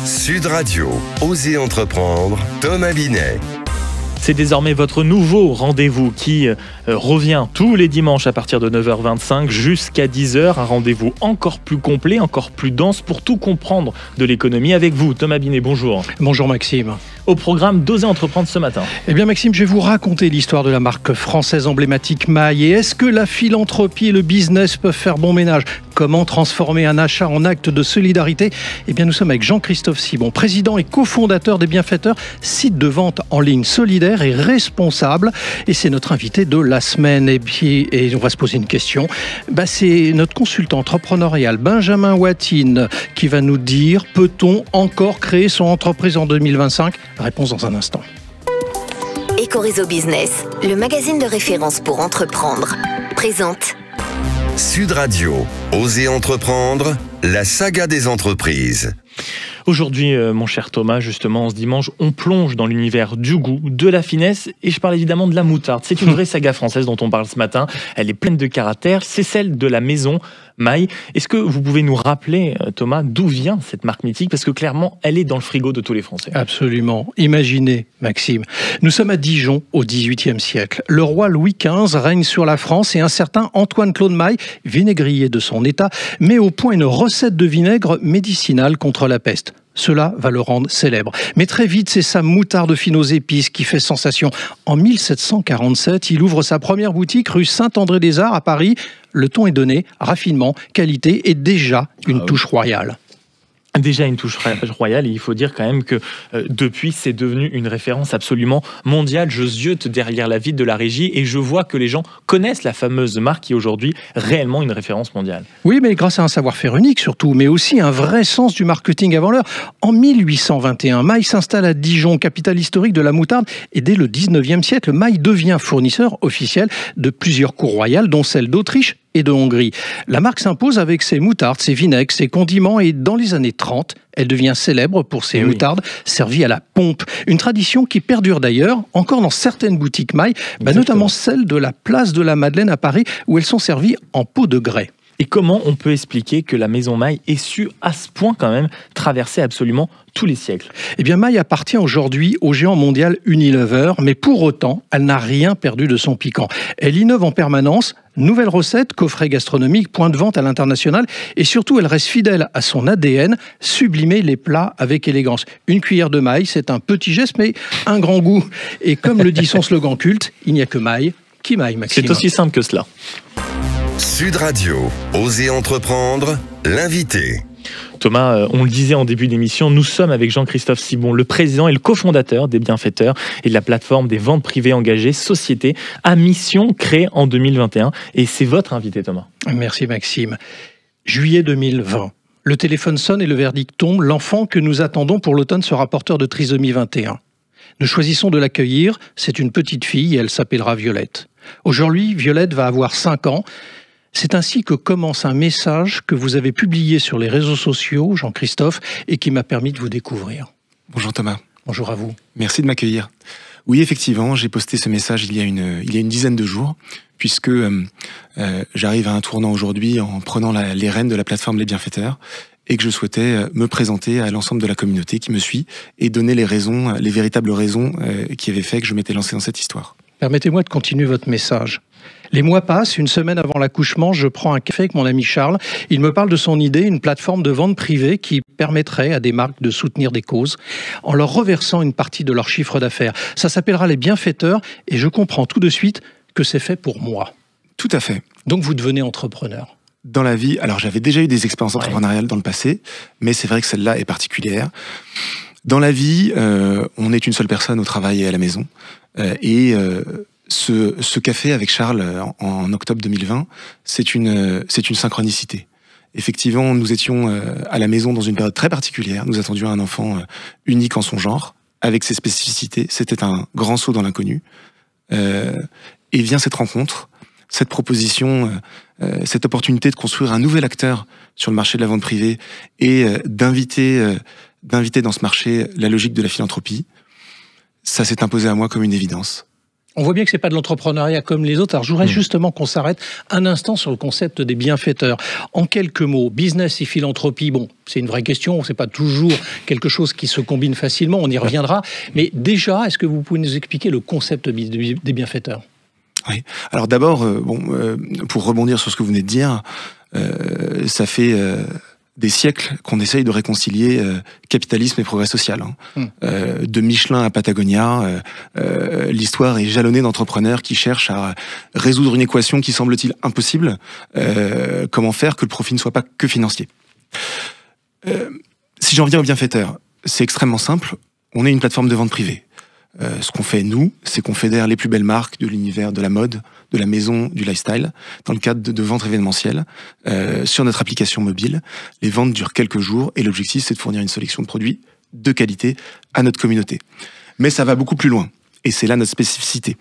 Sud Radio, Osez entreprendre, Thomas Binet. C'est désormais votre nouveau rendez-vous qui revient tous les dimanches à partir de 9h25 jusqu'à 10h. Un rendez-vous encore plus complet, encore plus dense pour tout comprendre de l'économie avec vous. Thomas Binet, bonjour. Bonjour Maxime. Au programme d'Osez entreprendre ce matin. Eh bien Maxime, je vais vous raconter l'histoire de la marque française emblématique Maille. Et est-ce que la philanthropie et le business peuvent faire bon ménage ? Comment transformer un achat en acte de solidarité ? Eh bien nous sommes avec Jean-Christophe Sibon, président et cofondateur des Bienfaiteurs, site de vente en ligne solidaire et responsable. Et c'est notre invité de la semaine. Et on va se poser une question. C'est notre consultant entrepreneurial Benjamin Watine qui va nous dire, peut-on encore créer son entreprise en 2025 ? Réponse dans un instant. Ecoréseau Business, le magazine de référence pour entreprendre, présente Sud Radio, Osez entreprendre, la saga des entreprises. Aujourd'hui, mon cher Thomas, justement, ce dimanche, on plonge dans l'univers du goût, de la finesse, et je parle évidemment de la moutarde. C'est une vraie saga française dont on parle ce matin. Elle est pleine de caractère. C'est celle de la maison Maille. Est-ce que vous pouvez nous rappeler, Thomas, d'où vient cette marque mythique ? Parce que clairement, elle est dans le frigo de tous les Français. Absolument. Imaginez, Maxime, nous sommes à Dijon au XVIIIe siècle. Le roi Louis XV règne sur la France et un certain Antoine-Claude Maille, vinaigrier de son état, met au point une recette de vinaigre médicinal contre la peste. Cela va le rendre célèbre. Mais très vite, c'est sa moutarde fine aux épices qui fait sensation. En 1747, il ouvre sa première boutique rue Saint-André-des-Arts à Paris. Le ton est donné, raffinement, qualité et déjà une touche royale. Déjà une touche royale, et il faut dire quand même que depuis, c'est devenu une référence absolument mondiale. Je ziote derrière la vitre de la régie et je vois que les gens connaissent la fameuse marque qui est aujourd'hui réellement une référence mondiale. Oui, mais grâce à un savoir-faire unique surtout, mais aussi un vrai sens du marketing avant l'heure. En 1821, Maille s'installe à Dijon, capitale historique de la moutarde, et dès le 19e siècle, Maille devient fournisseur officiel de plusieurs cours royales, dont celle d'Autriche et de Hongrie. La marque s'impose avec ses moutardes, ses vinaigres, ses condiments et dans les années 30, elle devient célèbre pour ses moutardes servies à la pompe. Une tradition qui perdure d'ailleurs encore dans certaines boutiques Maille, notamment celle de la place de la Madeleine à Paris où elles sont servies en pot de grès. Et comment on peut expliquer que la maison Maille ait su à ce point quand même traverser absolument tous les siècles ? Eh bien Maille appartient aujourd'hui au géant mondial Unilever, mais pour autant, elle n'a rien perdu de son piquant. Elle innove en permanence, nouvelles recettes, coffrets gastronomiques, points de vente à l'international, et surtout elle reste fidèle à son ADN, sublimer les plats avec élégance. Une cuillère de Maille, c'est un petit geste, mais un grand goût. Et comme le dit son slogan culte, il n'y a que Maille qui maille, Maxime. C'est aussi simple que cela. Sud Radio, Osez entreprendre, l'invité. Thomas, on le disait en début d'émission, nous sommes avec Jean-Christophe Sibon, le président et le cofondateur des Bienfaiteurs et de la plateforme des ventes privées engagées, société à mission créée en 2021. Et c'est votre invité, Thomas. Merci Maxime. Juillet 2020. Le téléphone sonne et le verdict tombe. L'enfant que nous attendons pour l'automne sera porteur de trisomie 21. Nous choisissons de l'accueillir. C'est une petite fille et elle s'appellera Violette. Aujourd'hui, Violette va avoir 5 ans. C'est ainsi que commence un message que vous avez publié sur les réseaux sociaux, Jean-Christophe, et qui m'a permis de vous découvrir. Bonjour Thomas. Bonjour à vous. Merci de m'accueillir. Oui, effectivement, j'ai posté ce message il y a une dizaine de jours, puisque j'arrive à un tournant aujourd'hui en prenant les rênes de la plateforme Les Bienfaiteurs, et que je souhaitais me présenter à l'ensemble de la communauté qui me suit et donner les véritables raisons qui avaient fait que je m'étais lancé dans cette histoire. Permettez-moi de continuer votre message. Les mois passent, une semaine avant l'accouchement, je prends un café avec mon ami Charles. Il me parle de son idée, une plateforme de vente privée qui permettrait à des marques de soutenir des causes en leur reversant une partie de leur chiffre d'affaires. Ça s'appellera les Bienfaiteurs et je comprends tout de suite que c'est fait pour moi. Tout à fait. Donc vous devenez entrepreneur. Dans la vie, alors j'avais déjà eu des expériences entrepreneuriales dans le passé, mais c'est vrai que celle-là est particulière. Dans la vie, on est une seule personne au travail et à la maison. Ce café avec Charles en octobre 2020, c'est une synchronicité. Effectivement, nous étions à la maison dans une période très particulière. Nous attendions un enfant unique en son genre, avec ses spécificités. C'était un grand saut dans l'inconnu. Et vient cette rencontre, cette proposition, cette opportunité de construire un nouvel acteur sur le marché de la vente privée et d'inviter dans ce marché la logique de la philanthropie. Ça s'est imposé à moi comme une évidence. On voit bien que c'est pas de l'entrepreneuriat comme les autres. Alors, je voudrais justement qu'on s'arrête un instant sur le concept des bienfaiteurs. En quelques mots, business et philanthropie, bon, c'est une vraie question. C'est pas toujours quelque chose qui se combine facilement. On y reviendra. Mais déjà, est-ce que vous pouvez nous expliquer le concept des bienfaiteurs ? Oui. Alors d'abord, pour rebondir sur ce que vous venez de dire, ça fait des siècles qu'on essaye de réconcilier capitalisme et progrès social. De Michelin à Patagonia, l'histoire est jalonnée d'entrepreneurs qui cherchent à résoudre une équation qui semble-t-il impossible. Comment faire que le profit ne soit pas que financier. Si j'en viens aux bienfaiteurs, c'est extrêmement simple. On est une plateforme de vente privée. Ce qu'on fait, nous, c'est qu'on fédère les plus belles marques de l'univers de la mode, de la maison, du lifestyle, dans le cadre de ventes événementielles, sur notre application mobile. Les ventes durent quelques jours et l'objectif, c'est de fournir une sélection de produits de qualité à notre communauté. Mais ça va beaucoup plus loin, et c'est là notre spécificité.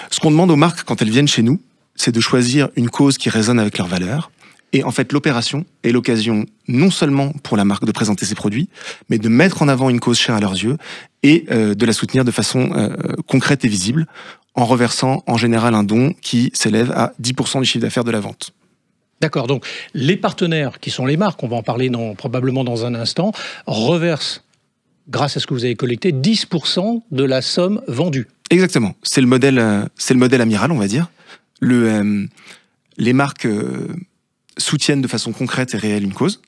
Ce qu'on demande aux marques quand elles viennent chez nous, c'est de choisir une cause qui résonne avec leurs valeurs. Et en fait, l'opération est l'occasion non seulement pour la marque de présenter ses produits, mais de mettre en avant une cause chère à leurs yeux et de la soutenir de façon concrète et visible, en reversant en général un don qui s'élève à 10% du chiffre d'affaires de la vente. D'accord, donc les partenaires, qui sont les marques, on va en parler probablement dans un instant, reversent, grâce à ce que vous avez collecté, 10% de la somme vendue. Exactement, c'est le modèle amiral, on va dire. Les marques soutiennent de façon concrète et réelle une cause,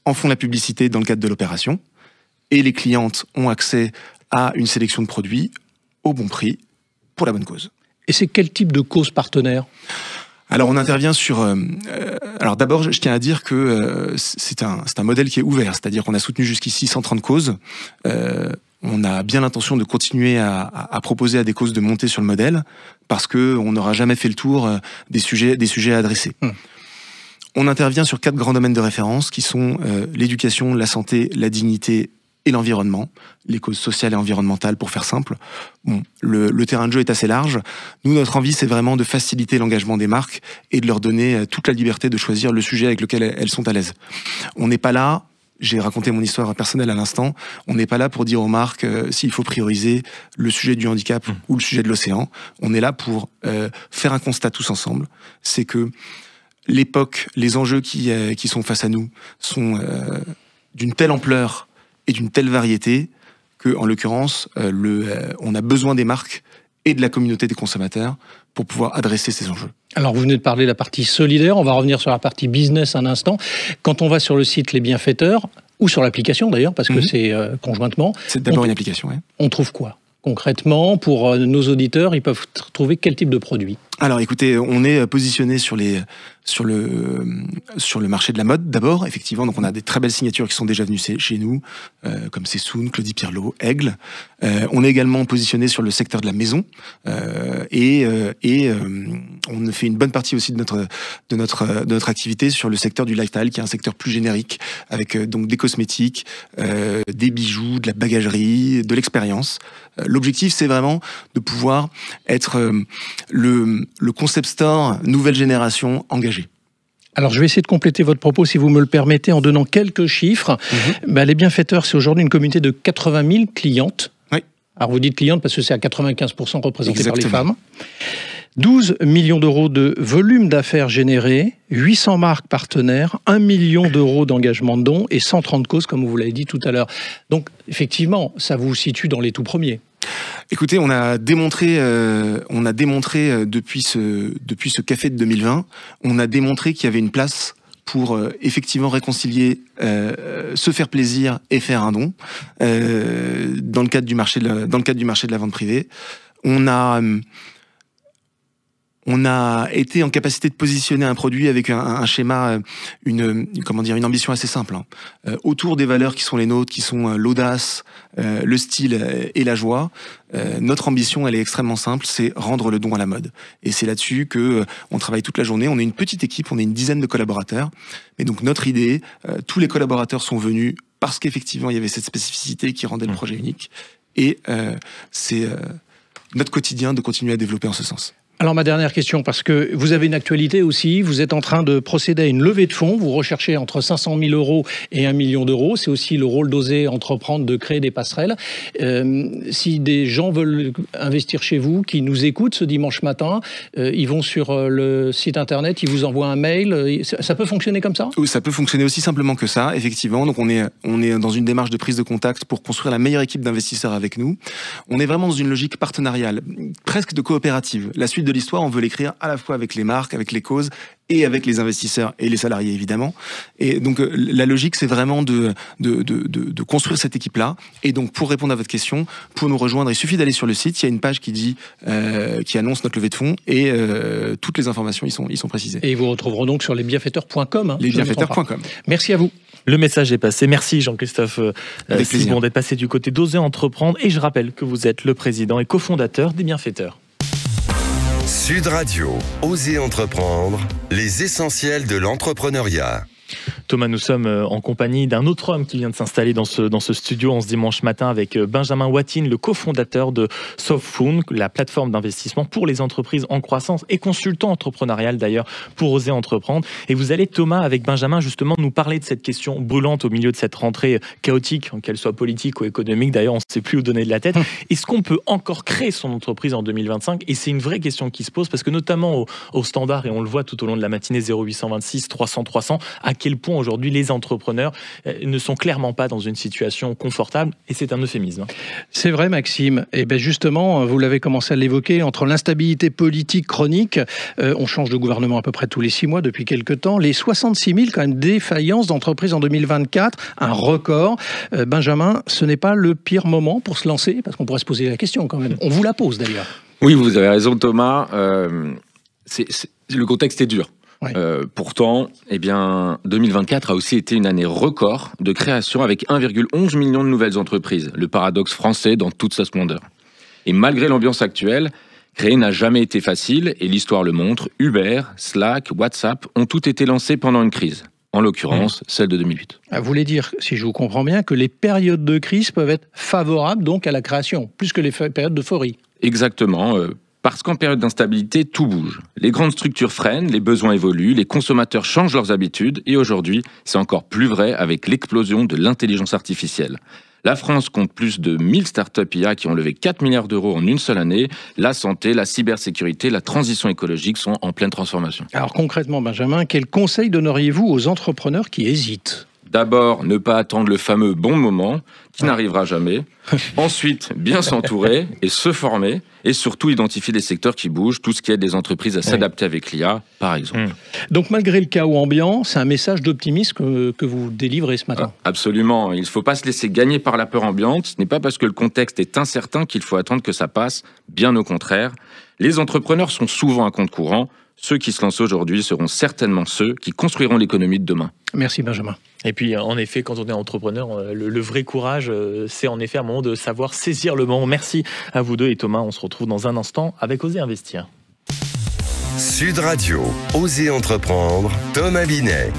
en font la publicité dans le cadre de l'opération, et les clientes ont accès à une sélection de produits au bon prix pour la bonne cause. Et c'est quel type de cause partenaire ? Alors on intervient sur... alors d'abord, je tiens à dire que c'est un modèle qui est ouvert, c'est-à-dire qu'on a soutenu jusqu'ici 130 causes. On a bien l'intention de continuer à proposer à des causes de monter sur le modèle, parce qu'on n'aura jamais fait le tour des sujets à adresser. On intervient sur 4 grands domaines de référence qui sont l'éducation, la santé, la dignité et l'environnement, les causes sociales et environnementales pour faire simple. Bon, le terrain de jeu est assez large. Nous, notre envie, c'est vraiment de faciliter l'engagement des marques et de leur donner toute la liberté de choisir le sujet avec lequel elles sont à l'aise. On n'est pas là, j'ai raconté mon histoire personnelle à l'instant, on n'est pas là pour dire aux marques s'il faut prioriser le sujet du handicap ou le sujet de l'océan. On est là pour faire un constat tous ensemble. C'est que l'époque, les enjeux qui sont face à nous sont d'une telle ampleur et d'une telle variété que, en l'occurrence, on a besoin des marques et de la communauté des consommateurs pour pouvoir adresser ces enjeux. Alors, vous venez de parler de la partie solidaire, on va revenir sur la partie business un instant. Quand on va sur le site Les Bienfaiteurs, ou sur l'application d'ailleurs, parce que c'est conjointement... C'est d'abord une application, oui. On trouve quoi ? Concrètement, pour nos auditeurs, ils peuvent trouver quel type de produit ? Alors écoutez, on est positionné sur le marché de la mode d'abord, effectivement. Donc on a des très belles signatures qui sont déjà venues chez nous, comme Sessoun, Claudie Pierlot, Aigle. On est également positionné sur le secteur de la maison et on fait une bonne partie aussi de notre activité sur le secteur du lifestyle, qui est un secteur plus générique, avec donc des cosmétiques, des bijoux, de la bagagerie, de l'expérience. L'objectif, c'est vraiment de pouvoir être le concept store nouvelle génération engagé. Alors, je vais essayer de compléter votre propos, si vous me le permettez, en donnant quelques chiffres. Les Bienfaiteurs, c'est aujourd'hui une communauté de 80 000 clientes. Oui. Alors, vous dites clientes parce que c'est à 95% représenté par les femmes. 12 millions d'euros de volume d'affaires générés, 800 marques partenaires, 1 million d'euros d'engagement de dons et 130 causes, comme vous l'avez dit tout à l'heure. Donc, effectivement, ça vous situe dans les tout premiers. Écoutez, on a démontré depuis ce café de 2020, on a démontré qu'il y avait une place pour effectivement réconcilier, se faire plaisir et faire un don dans le cadre du marché de la vente privée. On a été en capacité de positionner un produit avec un schéma, une ambition assez simple, autour des valeurs qui sont les nôtres, qui sont l'audace, le style et la joie. Notre ambition, elle est extrêmement simple, c'est rendre le don à la mode. Et c'est là-dessus que on travaille toute la journée. On est une petite équipe, on est une dizaine de collaborateurs. Mais donc notre idée, tous les collaborateurs sont venus parce qu'effectivement il y avait cette spécificité qui rendait le projet unique. Et c'est notre quotidien de continuer à développer en ce sens. Alors ma dernière question, parce que vous avez une actualité aussi, vous êtes en train de procéder à une levée de fonds, vous recherchez entre 500 000 euros et 1 million d'euros, c'est aussi le rôle d'Oser Entreprendre de créer des passerelles. Si des gens veulent investir chez vous, qui nous écoutent ce dimanche matin, ils vont sur le site internet, ils vous envoient un mail, ça peut fonctionner comme ça ? Oui, ça peut fonctionner aussi simplement que ça, effectivement. Donc on est dans une démarche de prise de contact pour construire la meilleure équipe d'investisseurs avec nous. On est vraiment dans une logique partenariale, presque de coopérative. La suite de l'histoire, on veut l'écrire à la fois avec les marques, avec les causes et avec les investisseurs et les salariés évidemment. Et donc la logique, c'est vraiment de construire cette équipe-là. Et donc pour répondre à votre question, pour nous rejoindre, il suffit d'aller sur le site. Il y a une page qui annonce notre levée de fonds et toutes les informations y sont précisées. Et ils vous retrouveront donc sur lesbienfaiteurs.com. Lesbienfaiteurs.com. Merci à vous. Le message est passé. Merci Jean-Christophe Simon d'être passé du côté d'Oser Entreprendre. Et je rappelle que vous êtes le président et cofondateur des Bienfaiteurs. Sud Radio, Oser Entreprendre, les essentiels de l'entrepreneuriat. Thomas, nous sommes en compagnie d'un autre homme qui vient de s'installer dans ce studio en ce dimanche matin avec Benjamin Watine, le cofondateur de Softphone, la plateforme d'investissement pour les entreprises en croissance et consultant entrepreneurial d'ailleurs pour Oser Entreprendre. Et vous allez, Thomas, avec Benjamin, justement nous parler de cette question brûlante au milieu de cette rentrée chaotique, qu'elle soit politique ou économique. D'ailleurs, on ne sait plus où donner de la tête. Est-ce qu'on peut encore créer son entreprise en 2025 ? Et c'est une vraie question qui se pose parce que notamment au standard, et on le voit tout au long de la matinée, 0826 300 300, à quel point aujourd'hui les entrepreneurs ne sont clairement pas dans une situation confortable, et c'est un euphémisme. C'est vrai, Maxime. Et bien justement, vous l'avez commencé à l'évoquer, entre l'instabilité politique chronique, on change de gouvernement à peu près tous les 6 mois depuis quelques temps, les 66 000 quand même défaillances d'entreprises en 2024, un record. Benjamin, ce n'est pas le pire moment pour se lancer, parce qu'on pourrait se poser la question quand même. On vous la pose d'ailleurs. Oui, vous avez raison, Thomas. Le contexte est dur. Ouais. Pourtant, 2024 a aussi été une année record de création avec 1,11 million de nouvelles entreprises. Le paradoxe français dans toute sa splendeur. Et malgré l'ambiance actuelle, créer n'a jamais été facile et l'histoire le montre. Uber, Slack, WhatsApp ont tous été lancés pendant une crise. En l'occurrence, celle de 2008. Vous voulez dire, si je vous comprends bien, que les périodes de crise peuvent être favorables donc à la création, plus que les périodes d'euphorie. Exactement. Parce qu'en période d'instabilité, tout bouge. Les grandes structures freinent, les besoins évoluent, les consommateurs changent leurs habitudes et aujourd'hui, c'est encore plus vrai avec l'explosion de l'intelligence artificielle. La France compte plus de 1000 startups IA qui ont levé 4 milliards d'euros en une seule année. La santé, la cybersécurité, la transition écologique sont en pleine transformation. Alors concrètement, Benjamin, quel conseil donneriez-vous aux entrepreneurs qui hésitent ? D'abord, ne pas attendre le fameux bon moment, qui n'arrivera jamais. Ensuite, bien s'entourer et se former. Et surtout, identifier les secteurs qui bougent, tout ce qui aide les entreprises à s'adapter avec l'IA, par exemple. Donc, malgré le chaos ambiant, c'est un message d'optimisme que vous délivrez ce matin. Absolument. Il ne faut pas se laisser gagner par la peur ambiante. Ce n'est pas parce que le contexte est incertain qu'il faut attendre que ça passe. Bien au contraire. Les entrepreneurs sont souvent à compte courant. Ceux qui se lancent aujourd'hui seront certainement ceux qui construiront l'économie de demain. Merci Benjamin. Et puis en effet, quand on est entrepreneur, le vrai courage, c'est en effet un moment de savoir saisir le moment. Merci à vous deux et Thomas, on se retrouve dans un instant avec Oser Investir. Sud Radio, Oser Entreprendre, Thomas Binet.